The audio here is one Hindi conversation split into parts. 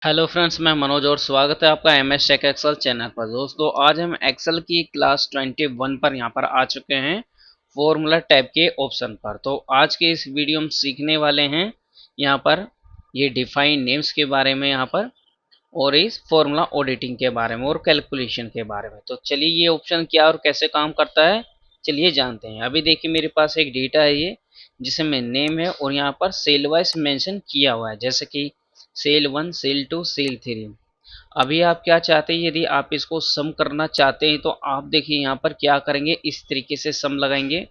हेलो फ्रेंड्स, मैं मनोज और स्वागत है आपका M S tech Excel channel पर। दोस्तों, आज हम एक्सेल की क्लास 21 पर यहाँ पर आ चुके हैं फॉर्मूला टैब के ऑप्शन पर। तो आज के इस वीडियो में सीखने वाले हैं यहाँ पर ये डिफाइन नेम्स के बारे में यहाँ पर, और इस फॉर्मूला ऑडिटिंग के बारे में और कैलकुलेशन के बारे में। तो चलिए ये ऑप्शन क्या और कैसे काम करता है चलिए जानते हैं। अभी देखिए मेरे पास एक डेटा है ये, जिसमें नेम है और यहाँ पर सेल वाइज मेंशन किया हुआ है, जैसे कि सेल 1, सेल 2, सेल 3। अभी आप क्या चाहते हैं, यदि आप इसको सम करना चाहते हैं तो आप देखिए यहाँ पर क्या करेंगे, इस तरीके से सम लगाएंगे।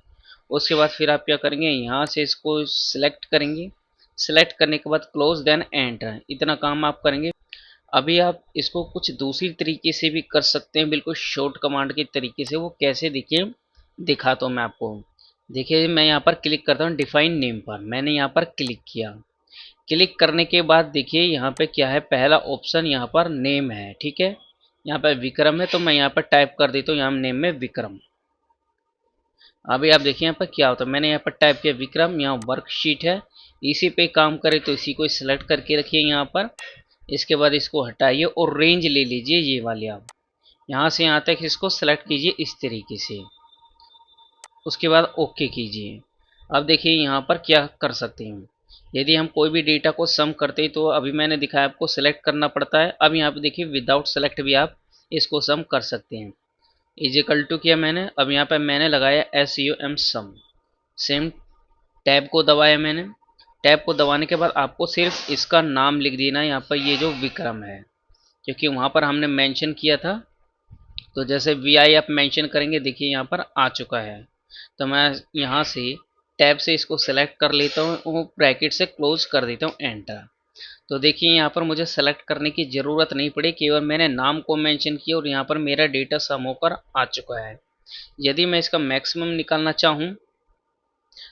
उसके बाद फिर आप क्या करेंगे, यहाँ से इसको सिलेक्ट करेंगे। सिलेक्ट करने के बाद क्लोज देन एंटर, इतना काम आप करेंगे। अभी आप इसको कुछ दूसरी तरीके से भी कर सकते हैं, बिल्कुल शॉर्ट कमांड के तरीके से। वो कैसे देखिए दिखाता हूँ मैं आपको। देखिए मैं यहाँ पर क्लिक करता हूँ डिफाइन नेम पर, मैंने यहाँ पर क्लिक किया। क्लिक करने के बाद देखिए यहाँ पे क्या है, पहला ऑप्शन यहाँ पर नेम है, ठीक है। यहाँ पर विक्रम है, तो मैं यहाँ पर टाइप कर देता हूँ यहाँ नेम में विक्रम। अभी आप देखिए यहाँ पर क्या होता है, मैंने यहाँ पर टाइप किया विक्रम। यहाँ वर्कशीट है, इसी पे काम करें तो इसी को सिलेक्ट करके रखिए यहाँ पर। इसके बाद इसको हटाइए और रेंज ले लीजिए ये वाली। आप यहाँ से यहाँ तक इसको सेलेक्ट कीजिए इस तरीके से। उसके बाद ओके कीजिए। अब देखिए यहाँ पर क्या कर सकते हैं, यदि हम कोई भी डेटा को सम करते हैं तो अभी मैंने दिखाया आपको सेलेक्ट करना पड़ता है। अब यहाँ पे देखिए विदाउट सेलेक्ट भी आप इसको सम कर सकते हैं। इज इक्वल टू किया मैंने, अब यहाँ पे मैंने लगाया SUM सम। सेम टैब को दबाया मैंने। टैब को दबाने के बाद आपको सिर्फ इसका नाम लिख देना है यहाँ पर, ये जो विक्रम है, क्योंकि वहाँ पर हमने मेंशन किया था। तो जैसे VI आप मेंशन करेंगे, देखिए यहाँ पर आ चुका है। तो मैं यहाँ से टैब से इसको सेलेक्ट कर लेता हूँ और ब्रैकेट से क्लोज कर देता हूँ एंटर। तो देखिए यहाँ पर मुझे सेलेक्ट करने की ज़रूरत नहीं पड़ी, केवल मैंने नाम को मेंशन किया और यहाँ पर मेरा डेटा सम होकर आ चुका है। यदि मैं इसका मैक्सिमम निकालना चाहूँ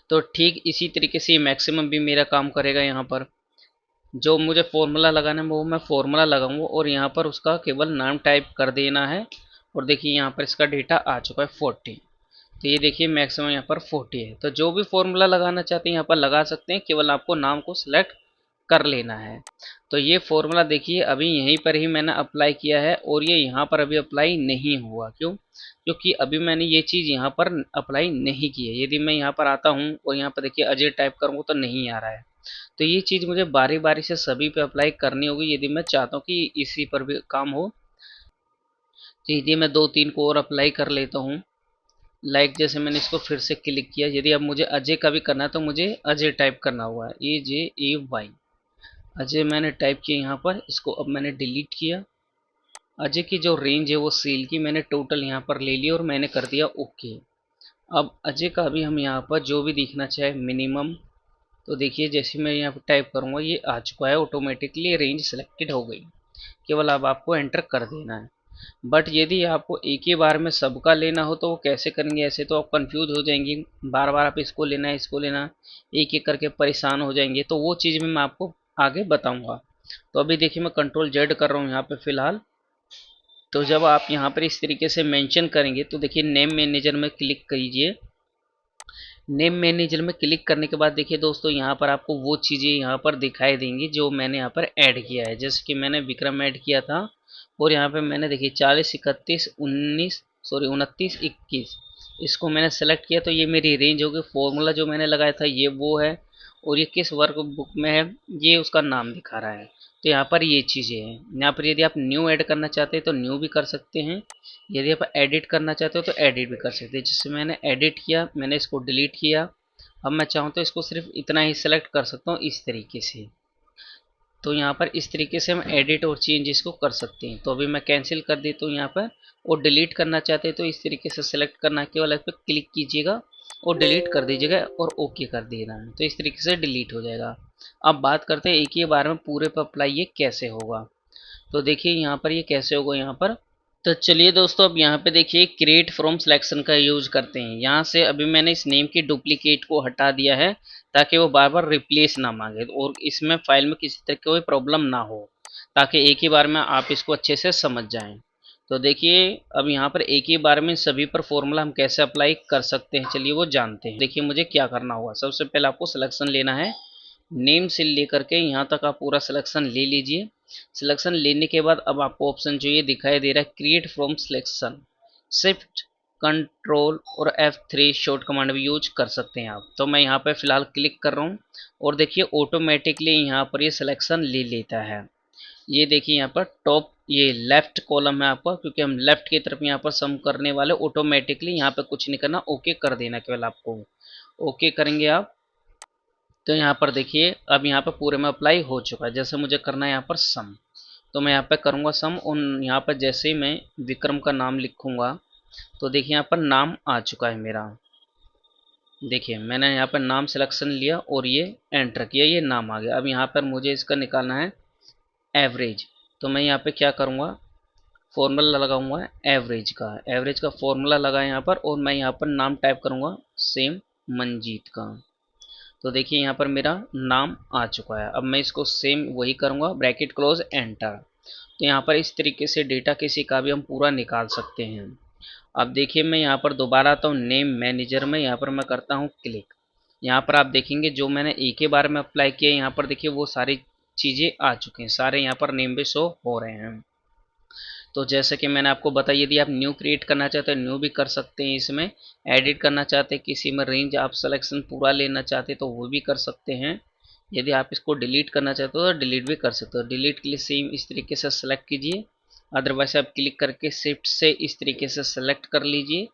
तो ठीक इसी तरीके से मैक्सिमम भी मेरा काम करेगा। यहाँ पर जो मुझे फॉर्मूला लगाना है वो मैं फॉर्मूला लगाऊंगा और यहाँ पर उसका केवल नाम टाइप कर देना है। और देखिए यहाँ पर इसका डेटा आ चुका है 40। तो ये देखिए मैक्सिमम यहाँ पर 40 है। तो जो भी फॉर्मूला लगाना चाहते हैं यहाँ पर लगा सकते हैं, केवल आपको नाम को सिलेक्ट कर लेना है। तो ये फॉर्मूला देखिए अभी यहीं पर ही मैंने अप्लाई किया है और ये यहाँ पर अभी अप्लाई नहीं हुआ। क्यों? क्योंकि अभी मैंने ये चीज़ यहाँ पर अप्लाई नहीं की है। यदि मैं यहाँ पर आता हूँ और यहाँ पर देखिए अजय टाइप करूँगा तो नहीं आ रहा है। तो ये चीज़ मुझे बारी बारी से सभी पे अप्लाई करनी होगी यदि मैं चाहता हूँ कि इसी पर भी काम हो। तो यदि मैं 2-3 को और अप्लाई कर लेता हूँ, जैसे मैंने इसको फिर से क्लिक किया। यदि अब मुझे अजय का भी करना है तो मुझे अजय टाइप करना हुआ है, AJAY। अजय मैंने टाइप किया यहाँ पर, इसको अब मैंने डिलीट किया। अजय की जो रेंज है वो सेल की मैंने टोटल यहाँ पर ले ली और मैंने कर दिया ओके। अब अजय का भी हम यहाँ पर जो भी दिखना चाहे मिनिमम, तो देखिए जैसे मैं यहाँ पर टाइप करूँगा ये आ चुका है, ऑटोमेटिकली रेंज सेलेक्टेड हो गई। केवल अब आपको एंटर कर देना है। बट यदि आपको एक ही बार में सबका लेना हो तो वो कैसे करेंगे, ऐसे तो आप कंफ्यूज हो जाएंगे, बार बार आप इसको लेना है इसको लेना है, एक एक करके परेशान हो जाएंगे। तो वो चीज़ में मैं आपको आगे बताऊंगा। तो अभी देखिए मैं Ctrl Z कर रहा हूँ यहाँ पे फ़िलहाल। तो जब आप यहाँ पर इस तरीके से मेंशन करेंगे तो देखिए नेम मैनेजर में क्लिक कीजिए। नेम मैनेजर में क्लिक करने के बाद देखिए दोस्तों यहाँ पर आपको वो चीज़ें यहाँ पर दिखाई देंगी जो मैंने यहाँ पर ऐड किया है। जैसे कि मैंने विक्रम ऐड किया था और यहाँ पे मैंने देखिए 40, 31, 19, सॉरी 29, 21 इसको मैंने सेलेक्ट किया। तो ये मेरी रेंज होगी। फॉर्मूला जो मैंने लगाया था ये वो है और ये किस वर्क बुक में है ये उसका नाम दिखा रहा है। तो यहाँ पर ये चीज़ें हैं। यहाँ पर यदि आप न्यू ऐड करना चाहते हैं तो न्यू भी कर सकते हैं, यदि आप एडिट करना चाहते हो तो एडिट भी कर सकते हैं। जैसे मैंने एडिट किया, मैंने इसको डिलीट किया। अब मैं चाहूँ तो इसको सिर्फ इतना ही सेलेक्ट कर सकता हूँ इस तरीके से। तो यहाँ पर इस तरीके से हम एडिट और चेंज इसको कर सकते हैं। तो अभी मैं कैंसिल कर देता हूँ यहाँ पर। और डिलीट करना चाहते हैं तो इस तरीके से सेलेक्ट करना है, केवल इस पर क्लिक कीजिएगा और डिलीट कर दीजिएगा और ओके कर देना है। तो इस तरीके से डिलीट हो जाएगा। अब बात करते हैं एक ही बार में पूरे पर अप्लाई ये कैसे होगा। तो देखिए यहाँ पर ये कैसे होगा यहाँ पर। तो चलिए दोस्तों अब यहाँ पे देखिए क्रिएट फ्रॉम सिलेक्शन का यूज करते हैं। यहाँ से अभी मैंने इस नेम की डुप्लीकेट को हटा दिया है ताकि वो बार बार रिप्लेस ना मांगे और इसमें फाइल में किसी तरह की कोई प्रॉब्लम ना हो, ताकि एक ही बार में आप इसको अच्छे से समझ जाएं। तो देखिए अब यहाँ पर एक ही बार में सभी पर फॉर्मूला हम कैसे अप्लाई कर सकते हैं, चलिए वो जानते हैं। देखिए मुझे क्या करना होगा, सबसे पहले आपको सिलेक्शन लेना है। नेम से लेकर के यहाँ तक आप पूरा सिलेक्शन ले लीजिए। सिलेक्शन लेने के बाद अब आपको ऑप्शन जो ये दिखाई दे रहा है create from selection, shift control और F3 शॉर्ट कमांड भी यूज कर सकते हैं आप। तो मैं यहाँ पे फिलहाल क्लिक कर रहा हूँ और देखिए ऑटोमेटिकली यहाँ पर ये सिलेक्शन ले लेता है। ये देखिए यहाँ पर टॉप ये लेफ्ट कॉलम है आपका, क्योंकि हम लेफ्ट की तरफ यहाँ पर सम करने वाले। ऑटोमेटिकली यहाँ पे कुछ नहीं करना, ओके कर देना केवल आपको। ओके करेंगे आप तो यहाँ पर देखिए अब यहाँ पर पूरे में अप्लाई हो चुका है। जैसे मुझे करना है यहाँ पर सम, तो मैं यहाँ पे करूँगा सम। और यहाँ पर जैसे ही मैं विक्रम का नाम लिखूँगा तो देखिए यहाँ पर नाम आ चुका है मेरा। देखिए मैंने यहाँ पर नाम सिलेक्शन लिया और ये एंटर किया, ये नाम आ गया। अब यहाँ पर मुझे इसका निकालना है एवरेज। तो मैं यहाँ पे क्या करूँगा, फॉर्मूला लगाऊंगा एवरेज का फॉर्मूला लगा यहाँ पर, और मैं यहाँ पर नाम टाइप करूँगा सेम मंजीत का। तो देखिए यहाँ पर मेरा नाम आ चुका है। अब मैं इसको सेम वही करूँगा, ब्रैकेट क्लोज एंटर। तो यहाँ पर इस तरीके से डेटा किसी का भी हम पूरा निकाल सकते हैं। अब देखिए मैं यहाँ पर दोबारा आता हूँ नेम मैनेजर में, यहाँ पर मैं करता हूँ क्लिक। यहाँ पर आप देखेंगे जो मैंने एक ही बार में अप्लाई किया, यहाँ पर देखिए वो सारी चीज़ें आ चुकी हैं, सारे यहाँ पर नेम भी शो हो रहे हैं। तो जैसे कि मैंने आपको बताया, यदि आप न्यू क्रिएट करना चाहते हैं न्यू भी कर सकते हैं, इसमें एडिट करना चाहते हैं, किसी में रेंज आप सिलेक्शन पूरा लेना चाहते हैं तो वो भी कर सकते हैं। यदि आप इसको डिलीट करना चाहते हो तो डिलीट भी कर सकते हो। डिलीट के लिए सेम इस तरीके से सेलेक्ट कीजिए, अदरवाइज आप क्लिक करके शिफ्ट से इस तरीके से सेलेक्ट कर लीजिए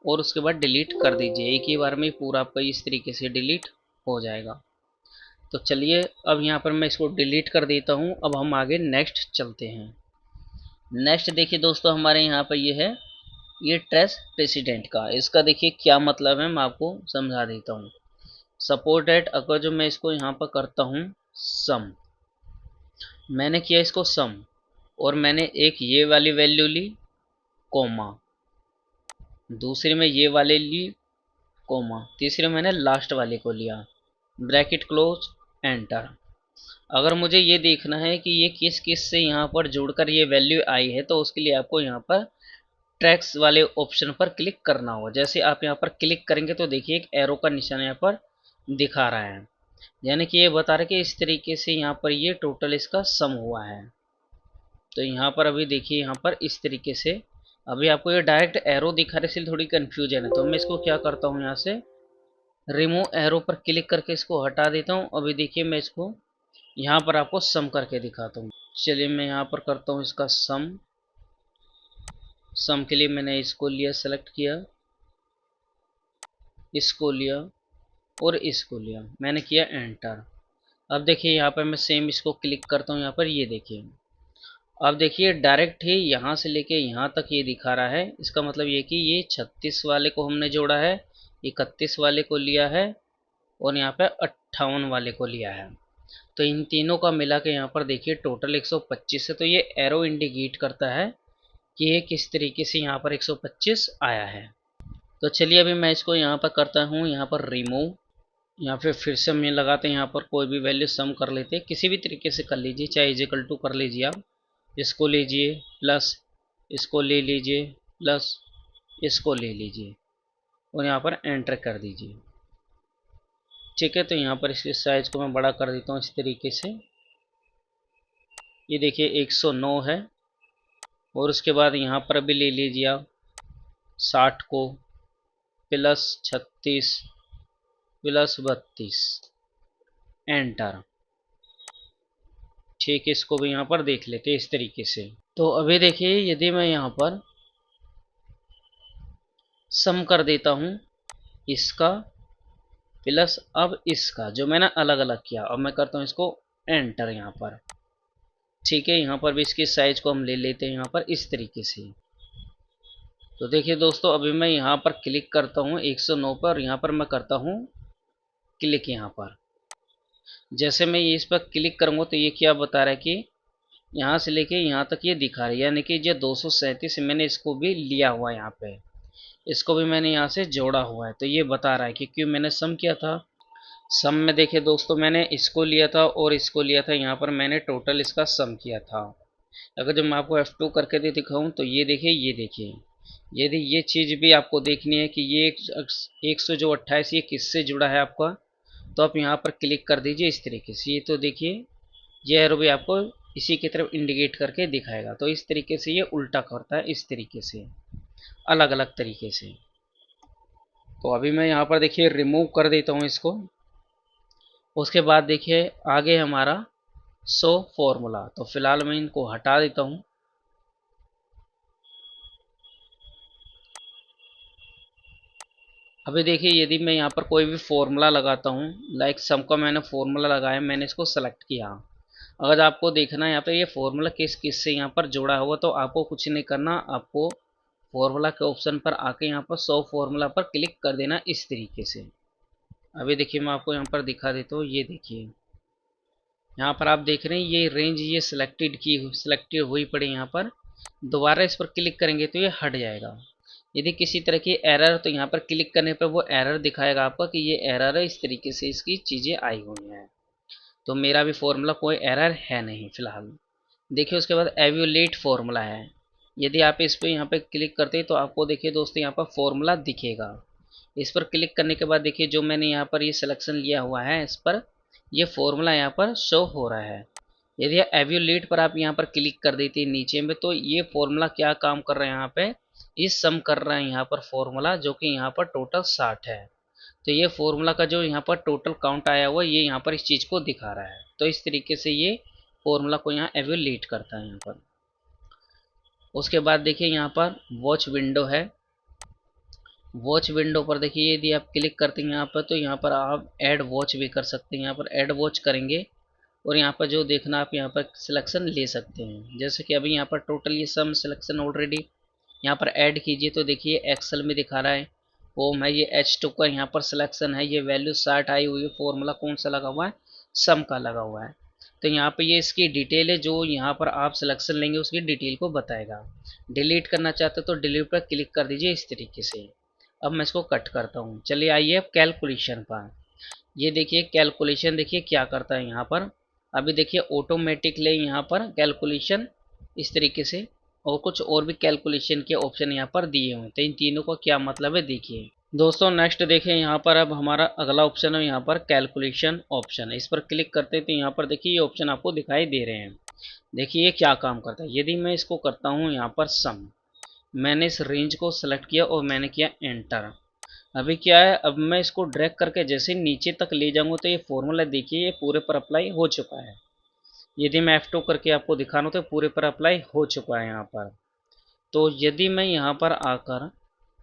और उसके बाद डिलीट कर दीजिए। एक ही बार में पूरा आपका इस तरीके से डिलीट हो जाएगा। तो चलिए अब यहाँ पर मैं इसको डिलीट कर देता हूँ। अब हम आगे नेक्स्ट चलते हैं। नेक्स्ट देखिए दोस्तों हमारे यहाँ पर ये ट्रेस प्रेसिडेंट का, इसका देखिए क्या मतलब है, मैं आपको समझा देता हूँ। सपोर्ट एट, अगर जो मैं इसको यहाँ पर करता हूँ सम, मैंने किया इसको सम और मैंने एक ये वाली वैल्यू ली कोमा, दूसरी में ये वाले ली कोमा, तीसरे मैंने लास्ट वाले को लिया, ब्रैकेट क्लोज एंटर। अगर मुझे ये देखना है कि ये किस किस से यहाँ पर जुड़कर ये वैल्यू आई है तो उसके लिए आपको यहाँ पर ट्रैक्स वाले ऑप्शन पर क्लिक करना होगा। जैसे आप यहाँ पर क्लिक करेंगे तो देखिए एक एरो का निशान यहाँ पर दिखा रहा है, यानी कि ये बता रहा है कि इस तरीके से यहाँ पर ये टोटल इसका सम हुआ है। तो यहाँ पर अभी देखिए यहाँ पर इस तरीके से अभी आपको ये डायरेक्ट एरो दिखा रहे, इसलिए थोड़ी कन्फ्यूजन है। तो मैं इसको क्या करता हूँ, यहाँ से रिमूव एरो पर क्लिक करके इसको हटा देता हूँ। अभी देखिए मैं इसको यहाँ पर आपको सम करके दिखाता हूँ। चलिए मैं यहाँ पर करता हूँ इसका सम के लिए मैंने इसको लिया, सेलेक्ट किया, इसको लिया और इसको लिया, मैंने किया एंटर। अब देखिए यहाँ पर मैं सेम इसको क्लिक करता हूँ, यहाँ पर ये देखिए अब देखिए डायरेक्ट ही यहाँ से लेके यहाँ तक ये दिखा रहा है। इसका मतलब ये कि ये 36 वाले को हमने जोड़ा है, 31 वाले को लिया है और यहाँ पे 58 वाले को लिया है। तो इन तीनों का मिला के यहाँ पर देखिए टोटल 125 है। तो ये एरो इंडिकेट करता है कि ये किस तरीके से यहाँ पर 125 आया है। तो चलिए अभी मैं इसको यहाँ पर करता हूँ, यहाँ पर रिमूव, या फिर से हम ये लगाते हैं यहाँ पर कोई भी वैल्यू सम कर लेते हैं, किसी भी तरीके से कर लीजिए, चाहे इजिकल टू कर लीजिए आप, इसको लीजिए प्लस इसको ले लीजिए प्लस इसको ले लीजिए और यहाँ पर एंटर कर दीजिए। ठीक है, तो यहाँ पर इसके साइज को मैं बड़ा कर देता हूँ इस तरीके से। ये देखिए 109 है और उसके बाद यहाँ पर भी ले लीजिए आप 60 को प्लस 36 प्लस 32 एंटर। ठीक है, इसको भी यहाँ पर देख लेते हैं इस तरीके से। तो अभी देखिए यदि मैं यहाँ पर सम कर देता हूँ इसका प्लस अब इसका, जो मैंने अलग अलग किया, अब मैं करता हूँ इसको एंटर यहाँ पर। ठीक है, यहाँ पर भी इसकी साइज को हम ले लेते हैं यहाँ पर इस तरीके से। तो देखिए दोस्तों अभी मैं यहाँ पर क्लिक करता हूँ 109 पर और यहाँ पर मैं करता हूँ क्लिक। यहाँ पर जैसे मैं ये इस पर क्लिक करूँगा तो ये क्या बता रहा है कि यहाँ से लेके यहाँ तक ये दिखा रहा है, यानी कि जो 237 मैंने इसको भी लिया हुआ है, यहाँ पे इसको भी मैंने यहाँ से जोड़ा हुआ है। तो ये बता रहा है कि क्यों मैंने सम किया था। सम में देखिए दोस्तों मैंने इसको लिया था और इसको लिया था, यहाँ पर मैंने टोटल इसका सम किया था। अगर जब मैं आपको F2 करके दे दिखाऊँ तो ये देखिए यदि ये चीज़ भी आपको देखनी है कि ये 128 ये किससे जुड़ा है आपका, तो आप यहाँ पर क्लिक कर दीजिए इस तरीके से। ये तो देखिए ये एरो भी आपको इसी की तरफ इंडिकेट करके दिखाएगा। तो इस तरीके से ये उल्टा करता है, इस तरीके से अलग अलग तरीके से। तो अभी मैं यहाँ पर देखिए रिमूव कर देता हूँ इसको। उसके बाद देखिए आगे हमारा शो फॉर्मूला, तो फिलहाल मैं इनको हटा देता हूँ। अभी देखिए यदि मैं यहाँ पर कोई भी फॉर्मूला लगाता हूँ, लाइक सम का मैंने फॉर्मूला लगाया, मैंने इसको सेलेक्ट किया। अगर आपको देखना है यहाँ पे ये फॉर्मूला किस किस से यहाँ पर जुड़ा हुआ, तो आपको कुछ नहीं करना, आपको फॉर्मूला के ऑप्शन पर आके यहाँ पर शो फॉर्मूला पर क्लिक कर देना इस तरीके से। अभी देखिए मैं आपको यहाँ पर दिखा देता हूँ। ये देखिए यहाँ पर आप देख रहे हैं ये रेंज ये सिलेक्टेड हुई पड़ी। यहाँ पर दोबारा इस पर क्लिक करेंगे तो ये हट जाएगा। यदि किसी तरह की एरर, तो यहाँ पर क्लिक करने पर वो एरर दिखाएगा आपका कि ये एरर है, इस तरीके से इसकी चीज़ें आई हुई हैं। तो मेरा भी फॉर्मूला कोई एरर है नहीं फिलहाल। देखिए उसके बाद एव्यूलेट फॉर्मूला है। यदि आप इस पर यहाँ पे क्लिक करते हैं तो आपको देखिए दोस्तों यहाँ पर फॉर्मूला दिखेगा। इस पर क्लिक करने के बाद देखिए जो मैंने यहाँ पर ये सिलेक्शन लिया हुआ है, इस पर ये फॉर्मूला यहाँ पर शो हो रहा है। यदि एव्यूलेट पर आप यहाँ पर क्लिक कर देते हैं नीचे में, तो ये फॉर्मूला क्या काम कर रहा है, यहाँ पे इस सम कर रहा है यहाँ पर फॉर्मूला, जो कि यहाँ पर टोटल 60 है। तो ये फॉर्मूला का जो यहाँ पर टोटल काउंट आया हुआ ये यहाँ पर इस चीज़ को दिखा रहा है। तो इस तरीके से ये फॉर्मूला को यहाँ एवेल्यूएट करता है यहाँ पर। उसके बाद देखिए यहाँ पर वॉच विंडो है। वॉच विंडो पर देखिए यदि आप क्लिक करते हैं यहाँ पर, तो यहाँ पर आप ऐड वॉच भी कर सकते हैं। यहाँ पर ऐड वॉच करेंगे और यहाँ पर जो देखना आप यहाँ पर सिलेक्शन ले सकते हैं। जैसे कि अभी यहाँ पर टोटल ये सम सिलेक्शन ऑलरेडी यहाँ पर ऐड कीजिए, तो देखिए एक्सेल में दिखा रहा है होम है, ये H2 का यहाँ पर सिलेक्शन है, ये वैल्यू 60 आई हुई है। फॉर्मूला कौन सा लगा हुआ है, सम का लगा हुआ है। तो यहाँ पे ये इसकी डिटेल है, जो यहाँ पर आप सिलेक्शन लेंगे उसकी डिटेल को बताएगा। डिलीट करना चाहते हो तो डिलीट पर क्लिक कर दीजिए इस तरीके से। अब मैं इसको कट करता हूँ। चलिए आइए अब कैलकुलेशन पर। ये देखिए कैलकुलेशन देखिए क्या करता है यहाँ पर। अभी देखिए ऑटोमेटिकली यहाँ पर कैलकुलेशन इस तरीके से, और कुछ और भी कैलकुलेशन के ऑप्शन यहाँ पर दिए हुए हैं। तो इन तीनों का क्या मतलब है देखिए दोस्तों। नेक्स्ट देखिए यहाँ पर अब हमारा अगला ऑप्शन है यहाँ पर कैलकुलेशन ऑप्शन। इस पर क्लिक करते हैं तो यहाँ पर देखिए ये ऑप्शन आपको दिखाई दे रहे हैं। देखिए ये क्या काम करता है। यदि मैं इसको करता हूँ यहाँ पर सम, मैंने इस रेंज को सेलेक्ट किया और मैंने किया एंटर। अभी क्या है, अब मैं इसको ड्रैग करके जैसे नीचे तक ले जाऊंगा तो ये फॉर्मूला देखिए ये पूरे पर अप्लाई हो चुका है। यदि मैं F2 करके आपको दिखाना तो पूरे पर अप्लाई हो चुका है यहाँ पर। तो यदि मैं यहाँ पर आकर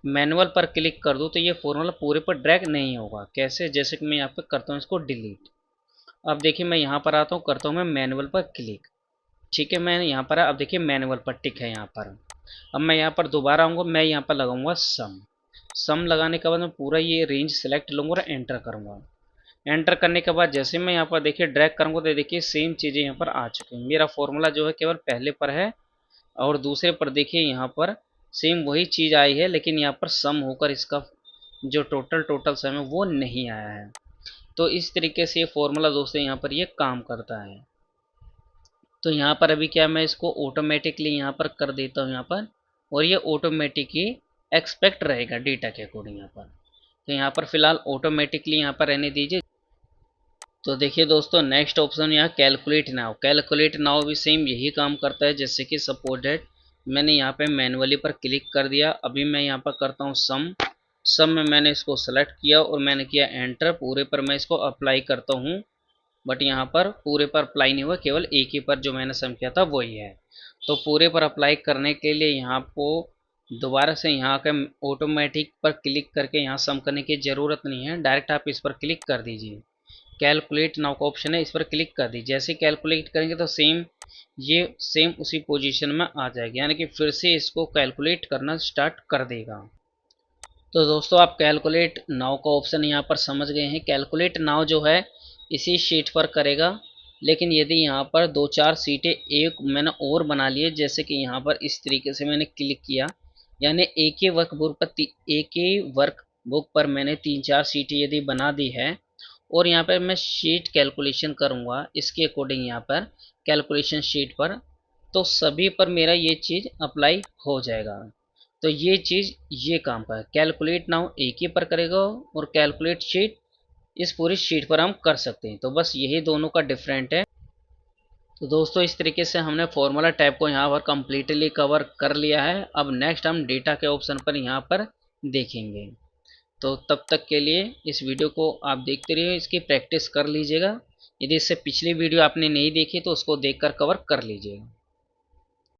मैनुअल पर क्लिक कर दूँ तो ये फॉर्मूला पूरे पर ड्रैग नहीं होगा। कैसे, जैसे कि मैं यहाँ पर करता हूँ इसको डिलीट। अब देखिए मैं यहाँ पर आता हूँ, करता हूँ मैं मैनुअल पर क्लिक। ठीक है, मैं यहाँ पर अब देखिए मैनुअल पर टिक है यहाँ पर। अब मैं यहाँ पर दोबारा आऊँगा, मैं यहाँ पर लगाऊंगा सम। सम लगाने के बाद मैं पूरा ये रेंज सेलेक्ट लूँगा और एंटर करूँगा। एंटर करने के बाद जैसे मैं यहाँ पर देखिए ड्रैग करूँगा तो देखिए सेम चीज़ें यहाँ पर आ चुकी हैं। मेरा फॉर्मूला जो है केवल पहले पर है और दूसरे पर देखिए यहाँ पर सेम वही चीज़ आई है, लेकिन यहाँ पर सम होकर इसका जो टोटल सम है वो नहीं आया है। तो इस तरीके से ये फॉर्मूला दोस्तों यहाँ पर ये काम करता है। तो यहाँ पर अभी क्या, मैं इसको ऑटोमेटिकली यहाँ पर कर देता हूँ यहाँ पर, और ये ऑटोमेटिकली एक्सपेक्ट रहेगा डेटा के अकॉर्डिंग यहाँ पर। तो यहाँ पर फिलहाल ऑटोमेटिकली यहाँ पर रहने दीजिए। तो देखिए दोस्तों नेक्स्ट ऑप्शन यहाँ कैलकुलेट नाउ। कैलकुलेट नाउ भी सेम यही काम करता है। जैसे कि सपोज दैट मैंने यहाँ पे मैनुअली पर क्लिक कर दिया। अभी मैं यहाँ पर करता हूँ सम। सम में मैंने इसको सेलेक्ट किया और मैंने किया एंटर। पूरे पर मैं इसको अप्लाई करता हूँ, बट यहाँ पर पूरे पर अप्लाई नहीं हुआ, केवल एक ही पर जो मैंने सम किया था वही है। तो पूरे पर अप्लाई करने के लिए यहाँ आपको दोबारा से यहाँ के ऑटोमेटिक पर क्लिक करके यहाँ सम करने की ज़रूरत नहीं है। डायरेक्ट आप इस पर क्लिक कर दीजिए। कैलकुलेट नाउ का ऑप्शन है, इस पर क्लिक कर दीजिए। जैसे कैलकुलेट करेंगे तो सेम उसी पोजीशन में आ जाएगी, यानी कि फिर से इसको कैलकुलेट करना स्टार्ट कर देगा। तो दोस्तों आप कैलकुलेट नाउ का ऑप्शन यहाँ पर समझ गए हैं। कैलकुलेट नाउ जो है इसी शीट पर करेगा, लेकिन यदि यहाँ पर 2-4 सीटें एक मैंने और बना लिए, जैसे कि यहाँ पर इस तरीके से मैंने क्लिक किया, यानी एक ही वर्कबुक पर मैंने 3-4 सीटें यदि बना दी है और यहाँ पर मैं शीट कैलकुलेशन करूँगा इसके अकॉर्डिंग यहाँ पर कैलकुलेशन शीट पर, तो सभी पर मेरा ये चीज़ अप्लाई हो जाएगा। तो ये चीज़ ये काम का है। कैलकुलेट नाउ एक ही पर करेगा और कैलकुलेट शीट इस पूरी शीट पर हम कर सकते हैं। तो बस यही दोनों का डिफरेंट है। तो दोस्तों इस तरीके से हमने फॉर्मूला टैब को यहाँ पर कम्प्लीटली कवर कर लिया है। अब नेक्स्ट हम डेटा के ऑप्शन पर यहाँ पर देखेंगे। तो तब तक के लिए इस वीडियो को आप देखते रहिए, इसकी प्रैक्टिस कर लीजिएगा। यदि इससे पिछली वीडियो आपने नहीं देखी तो उसको देखकर कवर कर लीजिएगा।